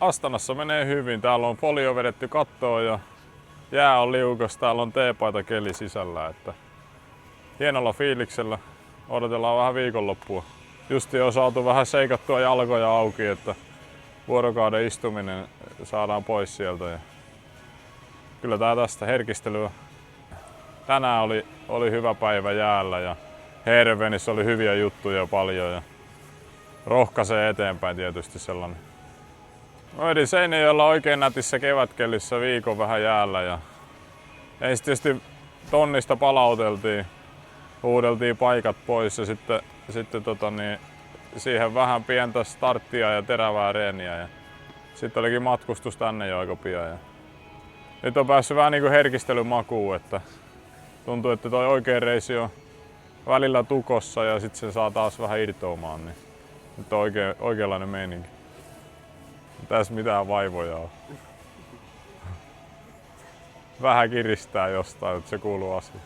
Astanassa menee hyvin. Täällä on folio vedetty kattoon ja jää on liukas. Täällä on teepaita keli sisällä. Että hienolla fiiliksellä odotellaan vähän viikonloppua. Justi on saatu vähän seikattua jalkoja auki, että vuorokauden istuminen saadaan pois sieltä. Ja kyllä tää tästä herkistelyä. Tänään oli hyvä päivä jäällä ja Hervenissä oli hyviä juttuja paljon ja rohkaisee eteenpäin tietysti sellainen. Mä edin Seinäjoella oikein nätissä kevätkelissä viikon vähän jäällä ja ensin tietysti tonnista palauteltiin, huudeltiin paikat pois ja sitten siihen vähän pientä starttia ja terävää reeniä ja sitten olikin matkustus tänne jo aika pian. Ja nyt on päässyt vähän niin kuin herkistelyn makuun, että tuntuu, että toi oikea reisi on välillä tukossa ja sitten se saa taas vähän irtoamaan, niin nyt on oikeanlainen meininki. Tässä mitään vaivoja on. Vähän kiristää jostain, että se kuuluu asiaan.